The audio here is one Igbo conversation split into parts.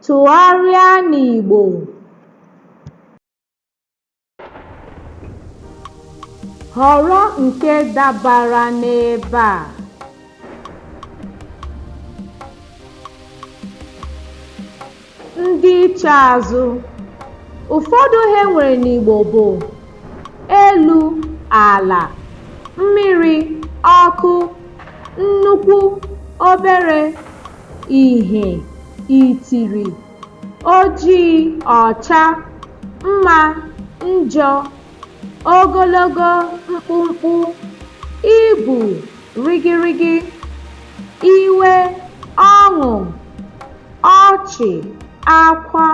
Tụgharịa n'Igbo. Họrọ nke dabara n'ebe a. Ndị iche azụ. Ụfọdụ ihe nwere n'Igbo bụ elu, ala, mmiri, ọkụ, nnukwu, obere, ìhè, itiri, ojii, ọcha, mma, njọ, ogologo, mkpụmkpụ, ibu, rigirigi, iwe, ọṅụ, ọchị, akwa,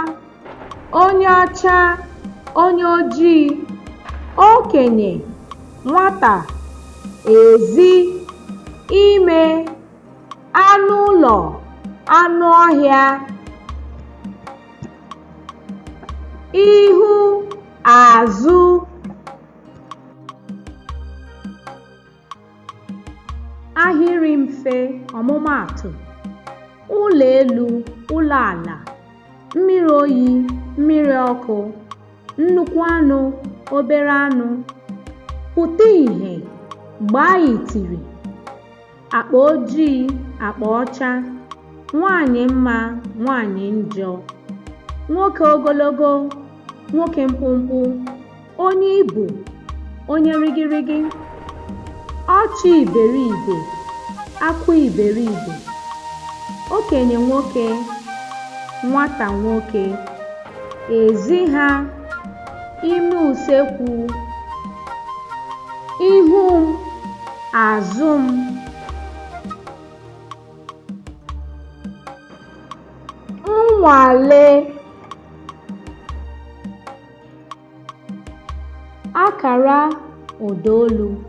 onye ọcha, onye ojii, okenye, nwata, ezi, ime, anụ ụlọ, anụ ọhịa, ihu, azụ. Ahịrị mfe, ọmụmaatụ: ụlọ elu, ụlọ ala, mmiri oyi, mmiri ọkụ, nnukwu anụ, obere anụ, pụta ìhè, gbaa itiri, akpa ojii, akpa ọcha, nwanyị mma, nwanyị njọ, nwoke ogologo, nwoke mkpụmkpụ, onye ibu, onye rigirigi, ọchị iberibe, akwa iberibe, okenye nwoke, nwata nwoke, ezi ha, ime usekwu, ihu m, azụ m. Nnwale. Akara ụdaolu.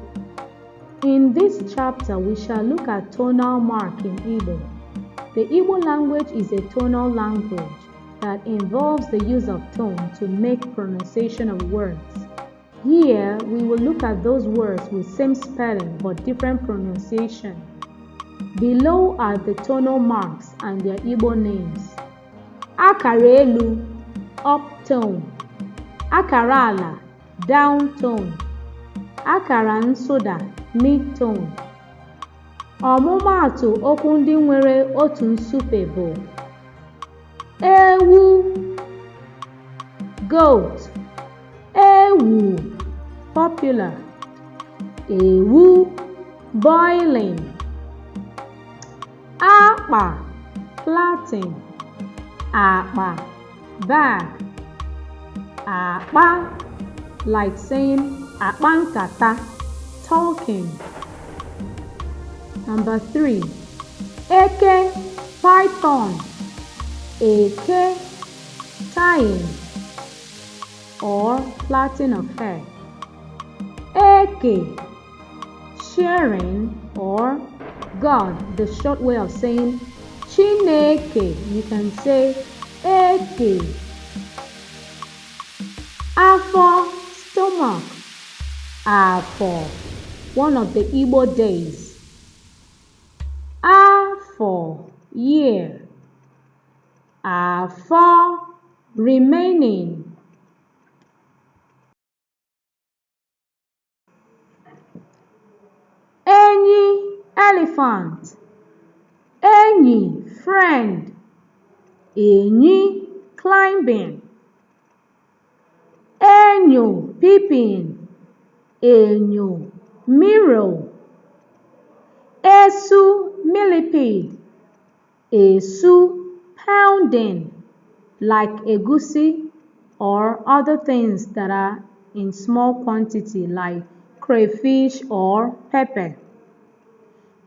In this chapter, we shall look at tonal mark in Igbo. The Igbo language is a tonal language that involves the use of tone to make pronunciation of words. Here, we will look at those words with same spelling but different pronunciation. Below are the tonal marks and their Igbo names. Akara elu, up tone. Akara ala, down tone. Akara nsụda, mid tone. Ọmụmaatụ okwu ndị nwere otu nsupe bụ ewu, goat, ewu, popular, ewu, boiling, akpa, plaiting, akpa, bag, akpa, like saying akpa nkata, talking. Number 3, eke, python, eke, tying or plaiting of hair. Eke, sharing or God, the short way of saying Chineke. You can say eke. Afọ, stomach, afọ, one of the Igbo days. Afọ, year. Afọ, remaining. Enyi, elephant. Enyi, friend. Enyi, climbing. Enyo, peeping. Enyo, mirror. Esu, millipede. Esu, pounding, like egusi or other things that are in small quantity like crayfish or pepper.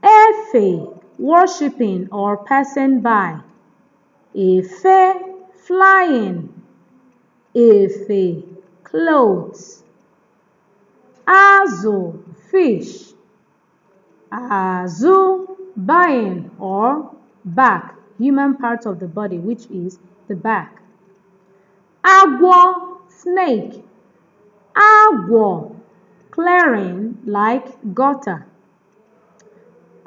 Efe, worshipping or passing by. Efe, flying. Efe, clothes. Azụ, fish. Azụ, buying or back, human part of the body, which is the back. Agwọ, snake. Agwọ, clearing like gutter.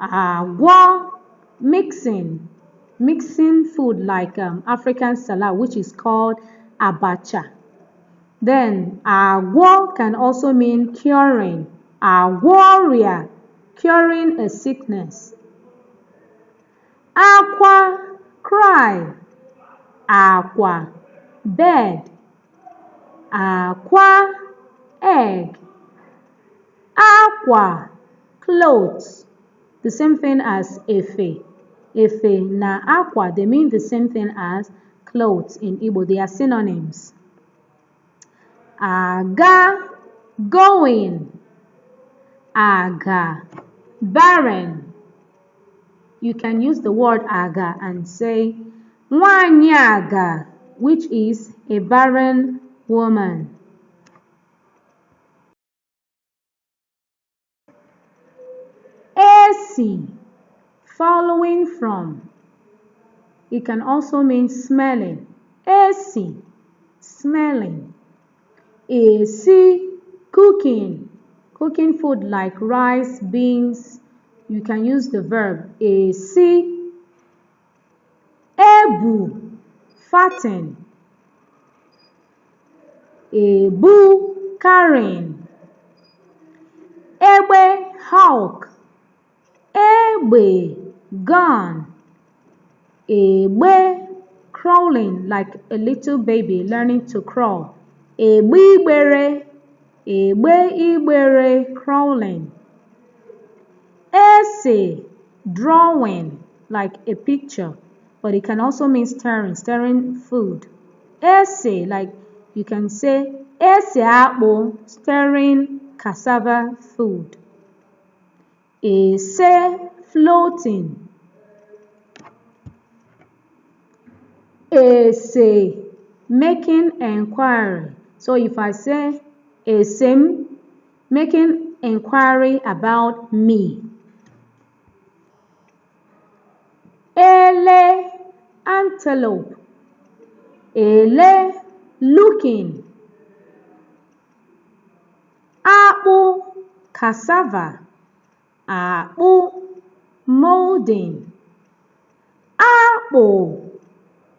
Agwọ, mixing. mixing food like African salad, which is called abacha. Then agwọ can also mean curing. Agwọrịa, curing a sickness. Akwa, cry. Akwa, bed. Akwa, egg. Akwa, clothes. The same thing as efe. Efe na akwa, they mean the same thing as clothes in Igbo. They are synonyms. Aga, going. Aga, barren. You can use the word aga and say nwanyị aga, which is a barren woman. Esi, following from. It can also mean smelling. Esi, smelling. Esi, cooking. Cooking food like rice, beans. You can use the verb esi. Ebu, fatten. Ebu, carrying. Egbe, hawk. Egbe, gun. Egbe, crawling like a little baby learning to crawl. Egbe igbere. Egbe igbere, crawling. Ese, drawing like a picture, but it can also mean stirring food. Ese, like you can say ese akpu, stirring cassava food. Ese, floating. Ese, making enquiry. So if I say esem, making inquiry about me. Ele, antelope. Ele, looking. Akpu, cassava. Akpu, molding. Akpu,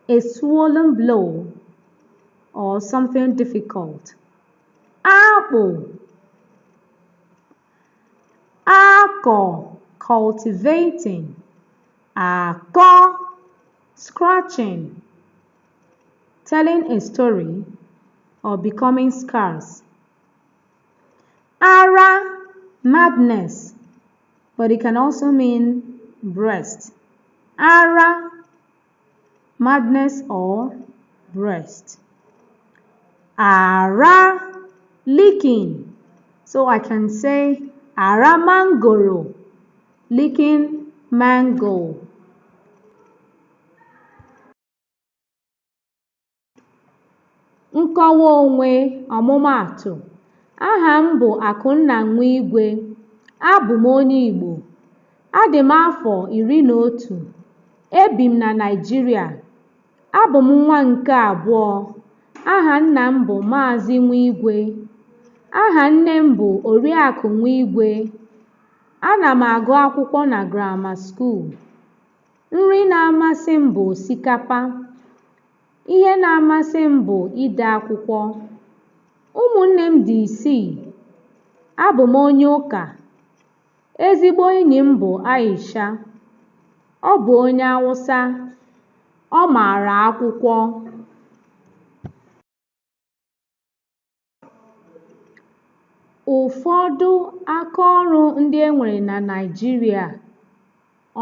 a swollen blow or something difficult. Akpu. Ako, cultivating. Ako, scratching, telling a story or becoming scarce. Ara, madness, but it can also mean breast. Ara, madness or breast. Ara, licking. So I can say ara mangoro, licking mango. Nkọwa onwe, ọmụmaatụ. Aha m bụ Akụnna Nwigwe. Abụ m onye Igbo. Adị m afọ 11. Ebi m na Naịjirịa. Abụ m nwa nke abụọ. Aha nna m bụ Maazị Nwigwe. Aha nne m bụ Oriakụ Nwigwe. Ana m agụ akwụkwọ na grammar school. Nri na-amasị m bụ osikapa. Ihe na-amasị m bụ ide akwụkwọ. Ụmụnne m dị 6. Abụ m onye ụka. Ezigbo enyi m bụ Aisha. Ọ bụ onye Awụsa. Ọ maara akwụkwọ. Ụfọdụ akaọrụ ndị e nwere na Naịjirịa.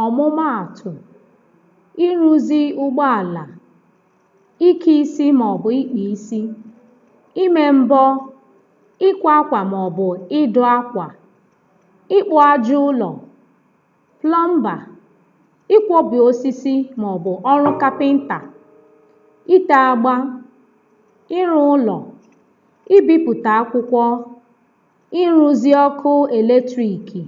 Ọmụmaatụ: ịrụzi ụgbọala, ike isi maọbụ ịkpa isi, ime mbọ, ịkwa akwa maọbụ ịdụ akwa, ịkpụ aja ụlọ, plọmba, ịkwọbi osisi maọbụ ọrụ kapịnta, ite agba, ịrụ ụlọ, ibipụta akwụkwọ, ịrụzi ọkụ eletriki.